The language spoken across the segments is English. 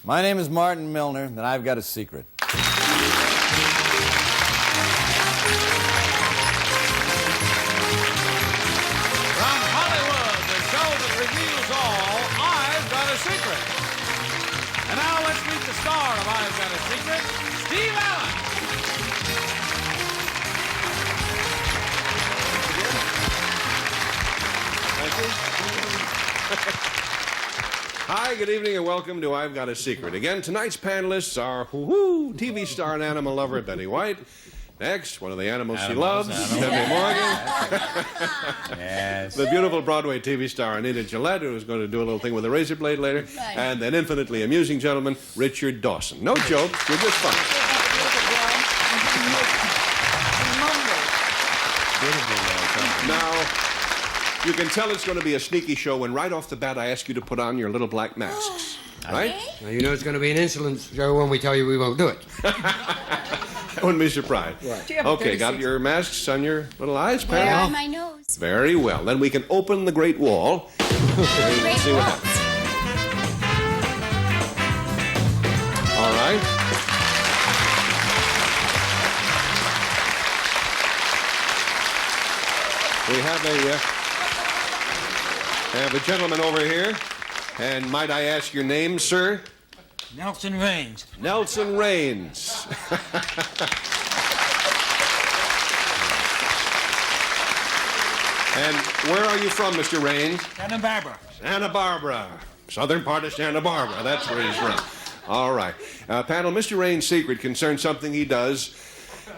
My name is Martin Milner, and I've got a secret. From Hollywood, the show that reveals all, I've Got a Secret. And now let's meet the star of I've Got a Secret, Steve Allen. Hi, good evening, and welcome to I've Got a Secret. Again, tonight's panelists are TV star and animal lover Betty White. Next, one of the animals she loves, Henry Morgan. Yes. The beautiful Broadway TV star Anita Gillette, who's going to do a little thing with a razor blade later. Right. And an infinitely amusing gentleman, Richard Dawson. No jokes, you're just fun. Now, you can tell it's going to be a sneaky show when right off the bat I ask you to put on your little black masks. Right? Now, you know it's going to be an insolent show when we tell you we won't do it. I wouldn't be surprised. Right. Okay, got your masks on your little eyes, Where Pam? on my nose? Very well. Then we can open the Great Wall. Great See what waltz. happens. All right. We have a gentleman over here. And might I ask your name, sir? Nelson Raines. Nelson Raines. And where are you from, Mr. Raines? Santa Barbara. Santa Barbara. Southern part of Santa Barbara. That's where he's from. All right. Panel, Mr. Raines' secret concerns something he does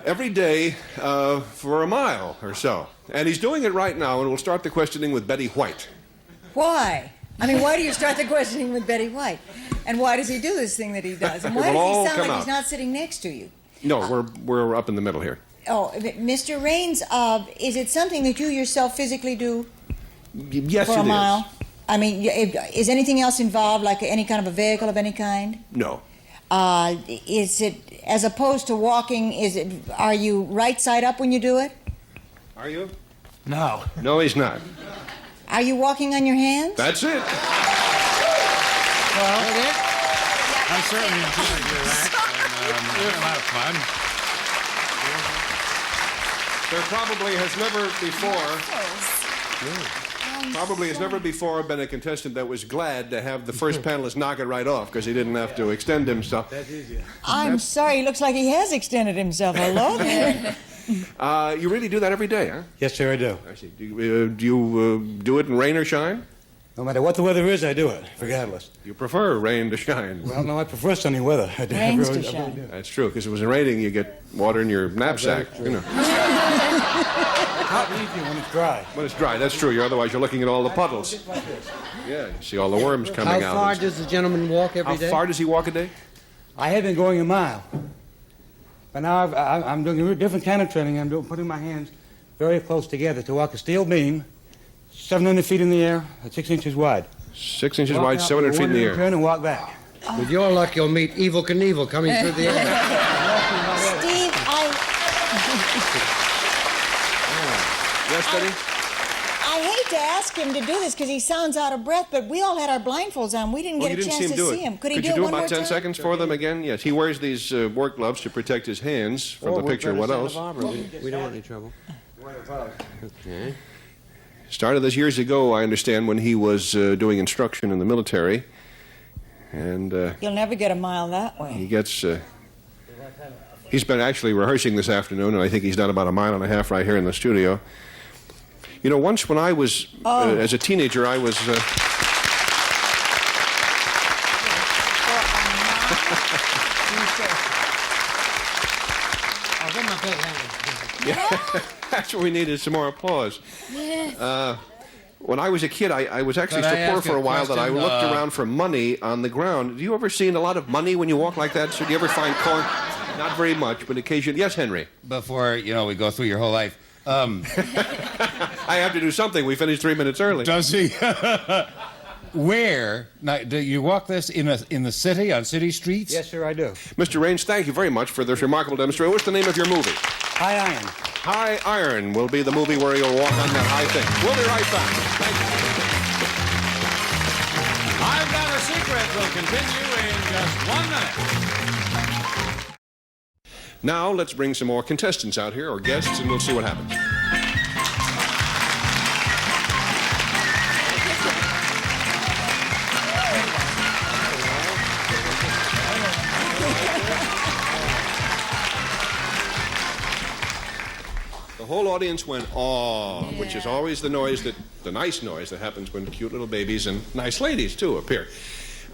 every day for a mile or so. And he's doing it right now, and we'll start the questioning with Betty White. Why? I mean, why do you start the questioning with Betty White? And why does he do this thing that he does? And why It will all does he sound come like he's out. not sitting next to you? No, we're up in the middle here. Oh, Mr. Raines, is it something that you yourself physically do Yes, for it a is. mile? I mean, is anything else involved, like any kind of a vehicle of any kind? No. Is it, as opposed to walking, are you right side up when you do it? Are you? No. No, he's not. Are you walking on your hands? That's it. Well, I certainly enjoy your act, and we have a lot of fun. There probably has never before been a contestant that was glad to have the first panelist knock it right off because he didn't have to extend himself. I'm sorry, he looks like he has extended himself. Hello there. You really do that every day, huh? Yes, sir, I do. I see. Do you do it in rain or shine? No matter what the weather is, I do it, regardless. You prefer rain to shine. Well, no, I prefer sunny weather. I Rains to really shine. do. That's true, because if it was raining, you get water in your knapsack. true. You know. Hot and easy when it's dry. When it's dry, that's true. Otherwise, you're looking at all the puddles. Yeah, you see all the worms coming How out. far does the gentleman walk every day? How far does he walk a day? I have been going a mile. But now I'm doing a different kind of training. I'm putting my hands very close together to walk a steel beam, 700 feet in the air, at 6 inches wide. 6 inches Walk wide, out 700 feet in the one air. Turn and walk back. With your luck, you'll meet Evel Knievel coming through the air. Steve, Yes, Betty? I hate to ask him to do this because he sounds out of breath, but we all had our blindfolds on. We didn't Well, get you a didn't chance see him to do see it. him. Could he you do it do one about more 10 time? seconds for them again? Yes. He wears these work gloves to protect his hands from the picture. What else? We don't want any trouble. Okay. Started this years ago, I understand, when he was doing instruction in the military. And You'll never get a mile that way. he gets... he's been actually rehearsing this afternoon, and I think he's done about a mile and a half right here in the studio. You know, once when I was, as a teenager, I was... I'll give him a big hand. That's what we needed, some more applause. When I was a kid, I was actually Could I so poor ask for a a while that I question? looked around for money on the ground. Do you ever seen a lot of money when you walk like that? So do you ever find coin? Not very much, but occasionally. Yes, Henry. Before, we go through your whole life. I have to do something. We finished 3 minutes early. Does he? Where? Now, do you walk this in the city, on city streets? Yes, sir, I do. Mr. Raines, thank you very much for this remarkable demonstration. What's the name of your movie? High iron. High Iron will be the movie where you'll walk on that high thing. We'll be right back. Thank you. I've Got a Secret will continue in just 1 minute. Now, let's bring some more contestants out here, or guests, and we'll see what happens. The whole audience went, "Aw," which is always the nice noise that happens when cute little babies and nice ladies, too, appear.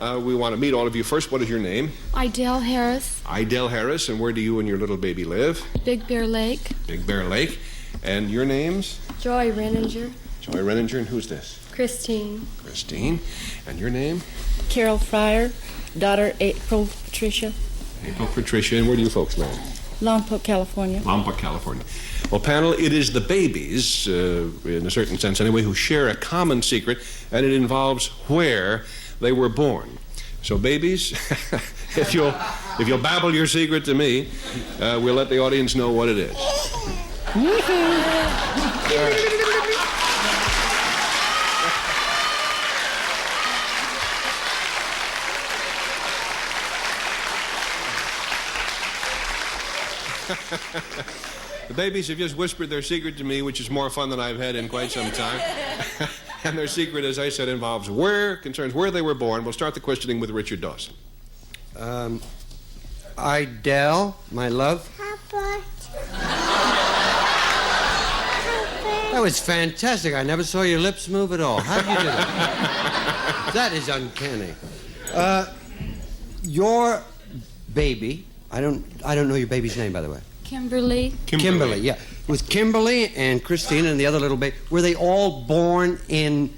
We want to meet all of you. First, what is your name? Idell Harris, Idell Harris. And where do you and your little baby live? Big Bear Lake. Big Bear Lake. And your names? Joy Renninger, Joy Renninger. And who's this? Christine. Christine. And your name? Carol Fryer, daughter April Patricia, April Patricia. And where do you folks live? Lompoc, California. Lompoc, California. Well, panel, it is the babies, in a certain sense anyway, who share a common secret, and it involves where they were born. So, babies, if you'll babble your secret to me, we'll let the audience know what it is. The babies have just whispered their secret to me, which is more fun than I've had in quite some time. And their secret, as I said, concerns where they were born. We'll start the questioning with Richard Dawson. Idell, my love. Papa. That was fantastic. I never saw your lips move at all. How did you do that? That is uncanny. Your baby, I don't know your baby's name, by the way. Kimberly. Kimberly, yeah. With Kimberly and Christine and the other little baby, were they all born in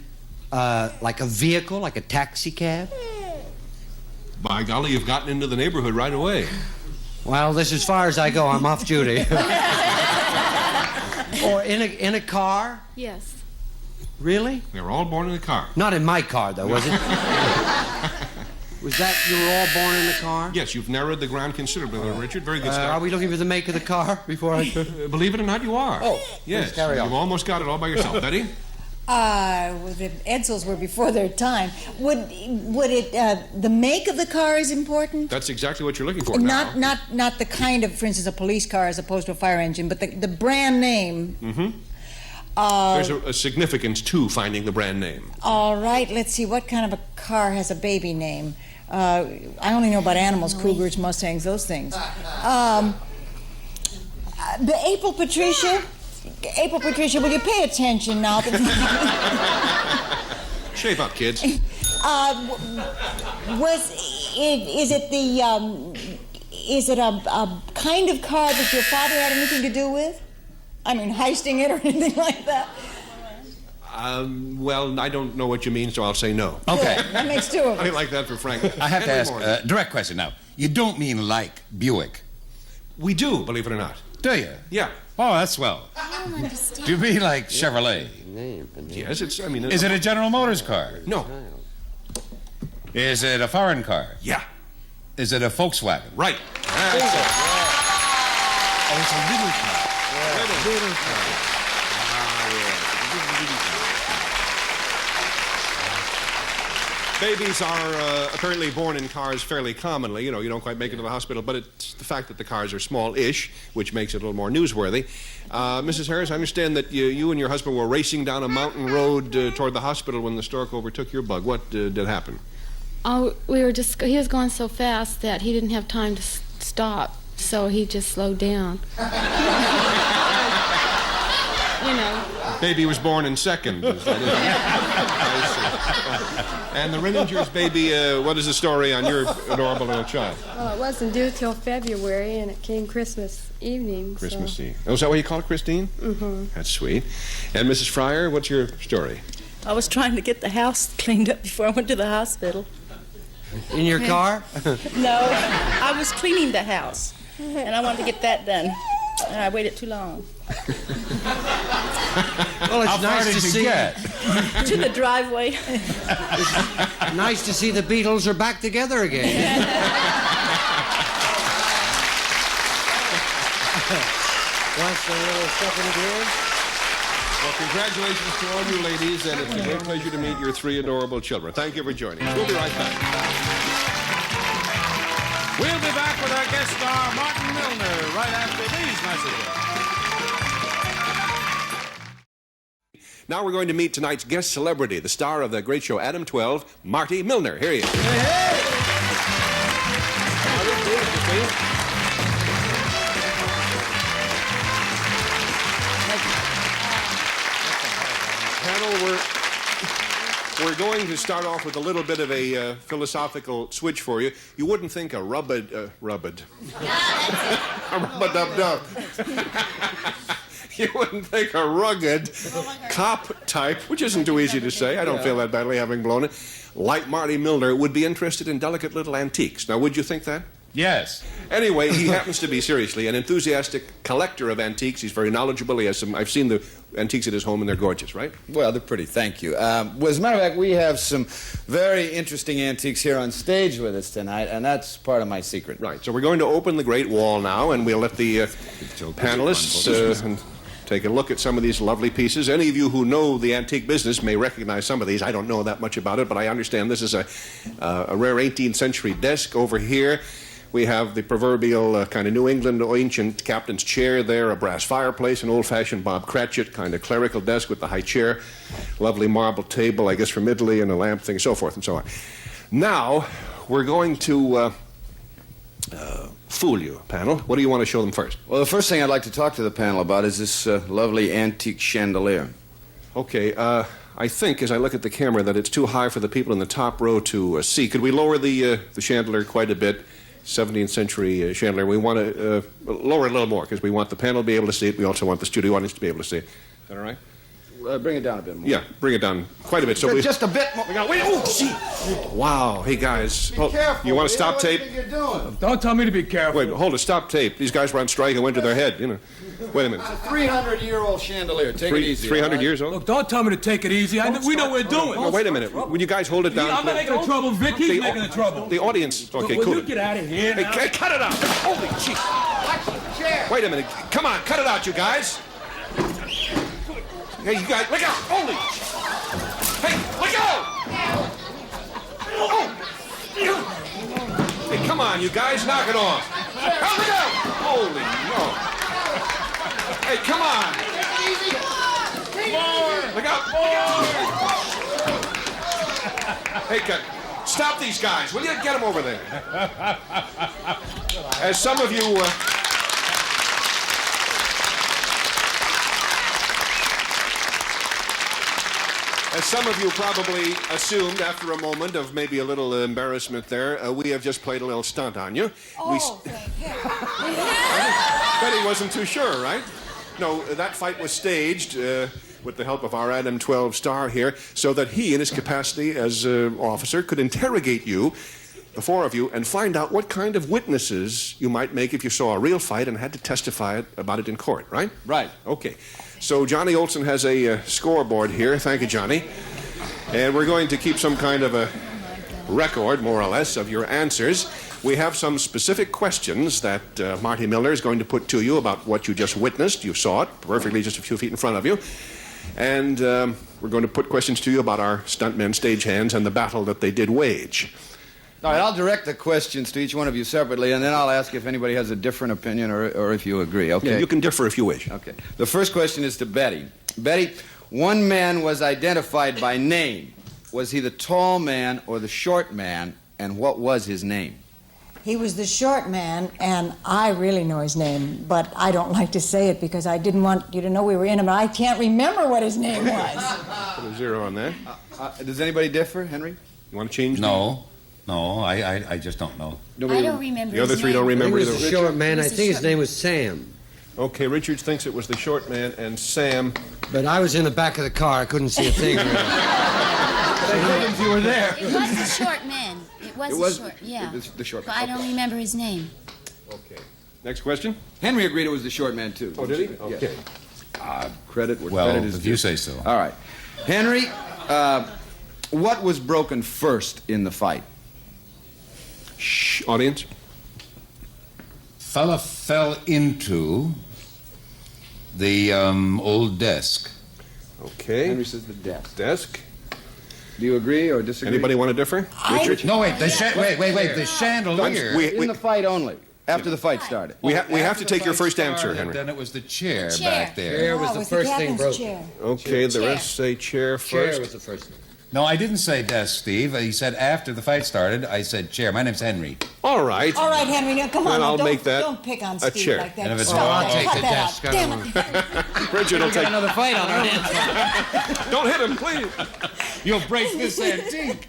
like a vehicle, like a taxi cab? By golly, you've gotten into the neighborhood right away. Well, this is as far as I go. I'm off duty. Or in a car? Yes. Really? They were all born in a car. Not in my car, though, was it? Was that you were all born in the car? Yes, you've narrowed the ground considerably, Richard. Very good start. Are we looking for the make of the car before I... Believe it or not, you are. Oh, yes. Carry on. You've almost got it all by yourself. Betty? Well, the Edsels were before their time. Would it, the make of the car is important? That's exactly what you're looking for now. Not the kind of, for instance, a police car as opposed to a fire engine, but the brand name. Mm-hmm. There's a significance to finding the brand name. All right, let's see. What kind of a car has a baby name? I only know about animals, cougars, mustangs, those things. April Patricia, will you pay attention now? Shape up, kids. Is it a kind of car that your father had anything to do with? I mean, heisting it or anything like that? Well, I don't know what you mean, so I'll say no. Okay. Good. That makes two of us. I like that for Frank. I have to Henry ask Morgan. a direct question now. You don't mean like Buick, We do, believe it or not. do you? Yeah. Oh, that's swell. I don't understand. Do you mean like Chevrolet? Yes, it's, I mean... Is it a General Motors car? No. Is it a foreign car? Yeah. Is it a Volkswagen? Right. That's it. Oh, it's a little car. Little car. Babies are apparently born in cars fairly commonly. You know, you don't quite make it to the hospital, but it's the fact that the cars are small-ish, which makes it a little more newsworthy. Mrs. Harris, I understand that you and your husband were racing down a mountain road toward the hospital when the stork overtook your bug. What did happen? Oh, he was going so fast that he didn't have time to stop, so he just slowed down. You know. Baby was born in second. Is that it? I see. And the Renninger's baby, what is the story on your adorable little child? Well, it wasn't due till February, and it came Christmas evening. Christmas Eve. Oh, is that what you call it, Christine? Mm-hmm. That's sweet. And Mrs. Fryer, what's your story? I was trying to get the house cleaned up before I went to the hospital. In your car? No, I was cleaning the house, and I wanted to get that done, and I waited too long. Well, it's How far nice did to you see. get? To the driveway. It's nice to see the Beatles are back together again. Wants a little stuff in here? Well, congratulations to all you ladies, and it's a great pleasure to meet your three adorable children. Thank you for joining us. We'll be right back. We'll be back with our guest star, Martin Milner, right after these messages. Now we're going to meet tonight's guest celebrity, the star of the great show Adam 12, Marty Milner. Here he is. Hey! Panel, we're going to start off with a little bit of a philosophical switch for you. You wouldn't think a rubbid-dub-dub. You wouldn't think a rugged cop type, which isn't too easy to say, I don't feel that badly having blown it, like Marty Milner would be interested in delicate little antiques. Now, would you think that? Yes. Anyway, he happens to be, seriously, an enthusiastic collector of antiques. He's very knowledgeable. He has some, I've seen the antiques at his home, and they're gorgeous, right? Well, they're pretty, thank you. Well, as a matter of fact, we have some very interesting antiques here on stage with us tonight, and that's part of my secret. Right, so we're going to open the Great Wall now, and we'll let the panelists take a look at some of these lovely pieces. Any of you who know the antique business may recognize some of these. I don't know that much about it, but I understand this is a rare 18th century desk over here. We have the proverbial kind of New England ancient captain's chair there, a brass fireplace, an old-fashioned Bob Cratchit kind of clerical desk with the high chair, lovely marble table, I guess, from Italy, and a lamp thing, so forth and so on. Now, we're going to fool you, panel. What do you want to show them first? Well, the first thing I'd like to talk to the panel about is this lovely antique chandelier. Okay, I think, as I look at the camera, that it's too high for the people in the top row to see. Could we lower the chandelier quite a bit? 17th century chandelier. We want to lower it a little more because we want the panel to be able to see it. We also want the studio audience to be able to see it. Is that all right? Bring it down a bit more. Yeah, bring it down quite a bit. So just a bit more. We got. Wait! Oh, gee! Wow! Hey guys, be careful. You want to stop tape? What do you think you're doing? Don't tell me to be careful. Wait, hold it. Stop tape. These guys were on strike and went to their head. You know. Wait a minute. It's a 300-year-old chandelier. Take it easy. 300 years old. Look, don't tell me to take it easy. We know what we're doing. No, wait a minute. Would you guys hold it down? I'm not making the trouble, Vic. He's making the trouble. The audience. Okay, Will cool. you get out of here now? Hey, cut it out! Holy jeez! Wait a minute. Come on, cut it out, you guys. Hey, you guys, look out! Holy! Hey, look out! Oh! Hey, come on, you guys, knock it off. Oh, look out! Holy no! Hey, come on! More! Look out! More! Hey, stop these guys! Will you get them over there? As some of you. As some of you probably assumed after a moment of maybe a little embarrassment there, we have just played a little stunt on you. Betty wasn't too sure, right? No, that fight was staged with the help of our Adam 12 star here so that he, in his capacity as officer, could interrogate you, the four of you, and find out what kind of witnesses you might make if you saw a real fight and had to testify about it in court, right? Right. Okay. So Johnny Olson has a scoreboard here. Thank you, Johnny. And we're going to keep some kind of a record, more or less, of your answers. We have some specific questions that Marty Milner is going to put to you about what you just witnessed. You saw it perfectly just a few feet in front of you. And we're going to put questions to you about our stuntmen, stagehands, and the battle that they did wage. All right, I'll direct the questions to each one of you separately, and then I'll ask if anybody has a different opinion or if you agree, okay? Yeah, you can differ if you wish. Okay. The first question is to Betty. Betty, one man was identified by name. Was he the tall man or the short man, and what was his name? He was the short man, and I really know his name, but I don't like to say it because I didn't want you to know we were in him, and I can't remember what his name was. Put a zero on that. Does anybody differ, Henry? You want to change? No, I just don't know. I don't remember. The other three don't remember He either. was the short man. I think his name was Sam. Okay, Richard thinks it was the short man, and Sam. But I was in the back of the car. I couldn't see a thing. Really. If you were there. It was the short man. It was the short, yeah. The short But man. I don't remember his name. Okay. Next question. Henry agreed it was the short man, too. Oh, did he? Okay. Yes. Credit where Well, credit is if due. you say so. All right. Henry, what was broken first in the fight? Shh, audience. Fella fell into the old desk. Okay. Henry says the desk. Desk. Do you agree or disagree? Anybody want to differ? Richard? No, wait, the chandelier. In the fight only, after the fight started. We have to take your first answer, Henry. Then it was the chair Chair. back there. Chair was Oh, the it first captain's thing broken. chair. Okay, the Chair. rest say chair Chair first. was the first thing. No, I didn't say desk, Steve. He said after the fight started, I said chair. My name's Henry. All right. All right, Henry, now come on. Then now, I'll don't, make that don't pick on a Steve chair. like that. And if it's Stop wrong, that. take Cut the that desk. out. Damn it. Richard will take... Another fight on our hands. Don't hit him, please. You'll break this antique.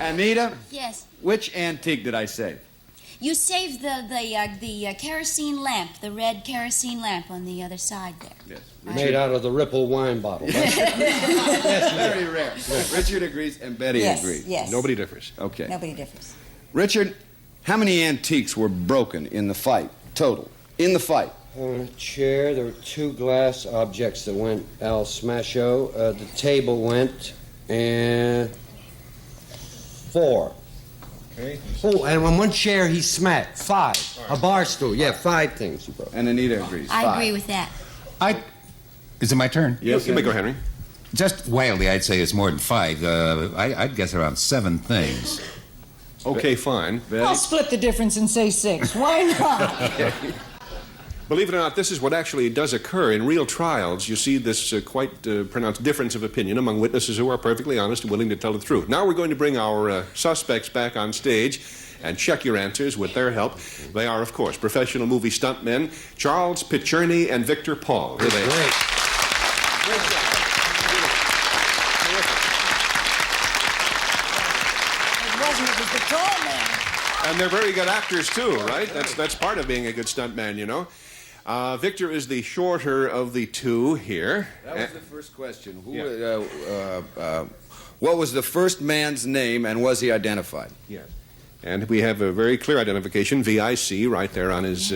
Anita, Yes. which antique did I say? You saved the kerosene lamp, the red kerosene lamp on the other side there. Yes. Made out of the Ripple wine bottle. Very rare. Richard agrees and Betty Yes, agrees. yes. Nobody differs. Okay. Nobody differs. Richard, how many antiques were broken in the fight, total? In the fight? Chair, there were 2 glass objects that went al smasho. The table went, and 4. Okay. Oh, and on one chair he smacked. 5. A bar stool. Yeah, 5 things he broke. And Anita agrees. I 5. agree with that. Is it my turn? Yes, You may go, Henry. Just wildly, I'd say it's more than 5. I'd guess around 7 things. Okay, fine. I'll split the difference and say 6. Why not? Believe it or not, this is what actually does occur in real trials. You see this quite pronounced difference of opinion among witnesses who are perfectly honest and willing to tell the truth. Now we're going to bring our suspects back on stage and check your answers with their help. They are, of course, professional movie stuntmen Charles Picerni and Victor Paul. Here they are. Great. It was the tall man. And they're very good actors, too, right? That's part of being a good stuntman, you know. Victor is the shorter of the two here. That was the first question. What was the first man's name and was he identified? Yes. And we have a very clear identification, VIC, right there on his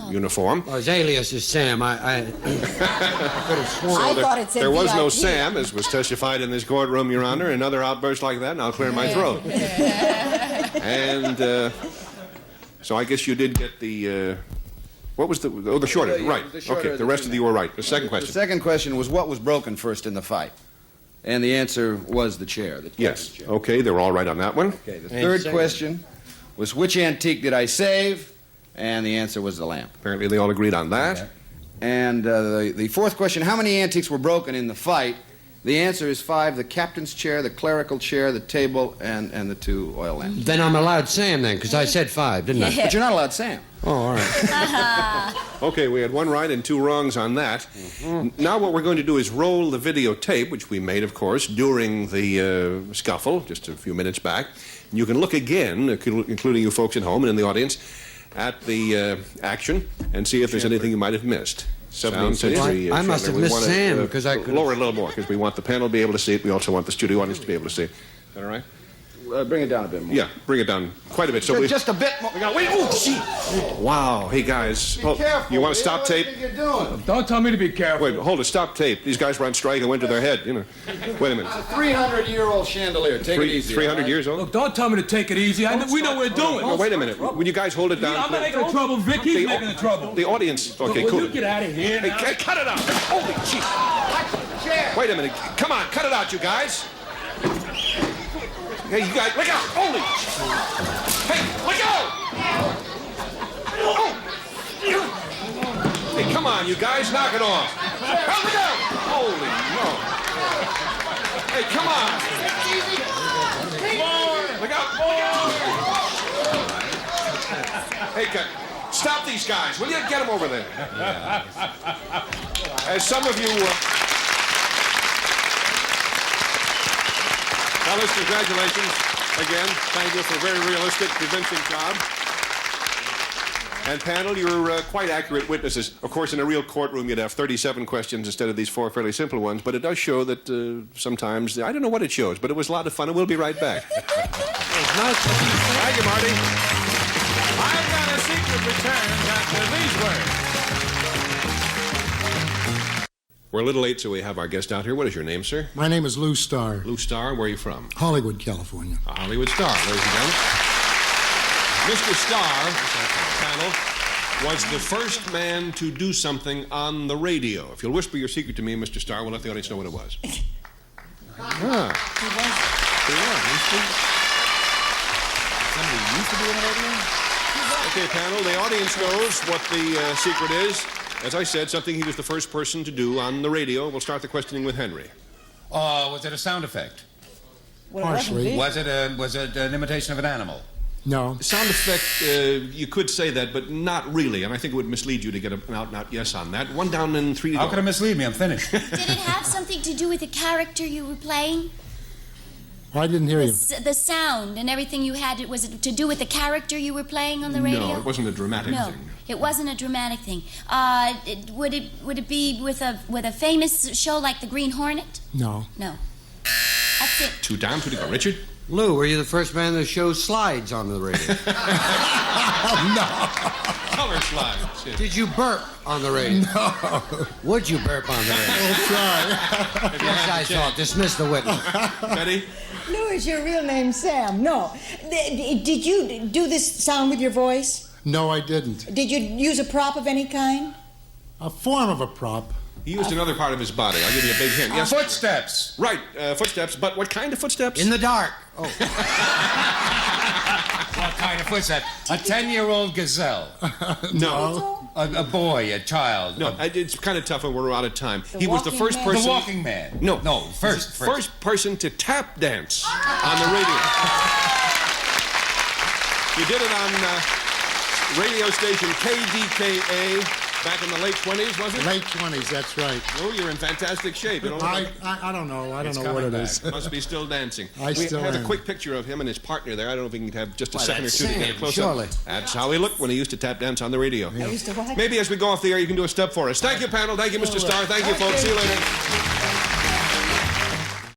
uniform. Well, his alias is Sam. I could have sworn. I thought it said There was no VIP. Sam, as was testified in this courtroom, Your Honor. Another outburst like that, and I'll clear my throat. And so I guess you did get the... what was the... Oh, the shorter, right. The shorter Okay, of the the rest two of you were right. The second The question. second question was what was broken first in the fight? And the answer was the chair. The Yes. chair. Okay, they were all right on that one. Okay, the third question was which antique did I save? And the answer was the lamp. Apparently they all agreed on that. And the fourth question, how many antiques were broken in the fight? The answer is 5, the captain's chair, the clerical chair, the table, and the 2 oil lamps. Then I'm allowed Sam then, because I said 5, didn't I? But you're not allowed Sam. Oh, all right. Okay, we had 1 right and 2 wrongs on that. Now what we're going to do is roll the videotape, which we made, of course, during the scuffle, just a few minutes back. And you can look again, including you folks at home and in the audience, at the action and see if there's anything you might have missed. 17th century. I must have We missed wanna, Sam, because I could... Lower it a little more, because we want the panel to be able to see it. We also want the studio audience to be able to see it. Is that all right? Bring it down a bit more. Yeah, bring it down quite a bit. So Just a bit more. we got. Wait! Oh, gee! Wow! Hey guys, Be careful. you want to stop What do you tape? think you're doing? Don't tell me to be careful. Wait, hold it. Stop tape. These guys were on strike and went to their head. You know. Wait a minute. 300-year-old chandelier. Take it easy. 300 all right? years old. Look, don't tell me to take it easy. We know what we're doing. No, wait a minute. Would you guys hold it down? I'm not making the trouble. Vicky's making the trouble. The audience. Okay, Will cool. you get out of here Hey, now? cut it out! Holy jeez! Wait a minute. Come on, cut it out, you guys. Hey, you guys, look out! Holy! Hey, look out! Oh. Hey, come on, you guys, knock it off! Oh, look out! Holy no! Hey, come on! Look out! Hey, stop these guys! Will you get them over there? As some of you. Fellas, congratulations again. Thank you for a very realistic, convincing job. And panel, you're quite accurate witnesses. Of course, in a real courtroom, you'd have 37 questions instead of these 4 fairly simple ones, but it does show that sometimes, I don't know what it shows, but it was a lot of fun, and we'll be right back. Thank you, Marty. I've Got a Secret returns after these words. We're a little late, so we have our guest out here. What is your name, sir? My name is Lou Starr. Lou Starr, where are you from? Hollywood, California. A Hollywood Star, ladies and gentlemen. Mr. Starr, panel, was the first man to do something on the radio. If you'll whisper your secret to me, Mr. Starr, we'll let the audience know what it was. Ah. Somebody used to be in the radio? Okay, panel, the audience knows what the secret is. As I said, something he was the first person to do on the radio. We'll start the questioning with Henry. Was it a sound effect? Well, Partially. Was it an imitation of an animal? No. Sound effect, you could say that, but not really. And I think it would mislead you to get an out-and-out yes on that. 1 down and 3 to go. How could it mislead me? I'm finished. Did it have something to do with the character you were playing? I didn't hear you. The sound and everything you had, was it to do with the character you were playing on the radio? No, it wasn't a dramatic thing. It wasn't a dramatic thing. Would it be with a famous show like the Green Hornet? No. No. That's it. 2 down, 2 to go. Richard? Lou, were you the first man to show slides on the radio? Color slides. Yeah. Did you burp on the radio? No. Would you burp on the radio? We'll try. Yes, I thought. Dismiss the witness. Betty? Lou, is your real name Sam? No. Did you do this sound with your voice? No, I didn't. Did you use a prop of any kind? A form of a prop. He used another part of his body. I'll give you a big hint. Yes. Footsteps. Right, footsteps. But what kind of footsteps? In the dark. Oh. What kind of footsteps? A 10-year-old gazelle. No. A boy, a child. No, it's kind of tough and we're out of time. The He was the walking first man. person... The walking man. No. No, first. First person to tap dance on the radio. He did it on radio station KDKA back in the late 20s, was it? Late 20s, that's right. Oh, you're in fantastic shape. You know, I don't know. I don't It's know what it coming is. must be still dancing. I we still have a am. quick picture of him and his partner there. I don't know if we can have just a Why, second or that's two to get a Sam, close surely. up. That's how he looked when he used to tap dance on the radio. I used to what? Maybe as we go off the air, you can do a step for us. Thank you, panel. Thank you, Mr. Starr. Thank you, folks. See you later.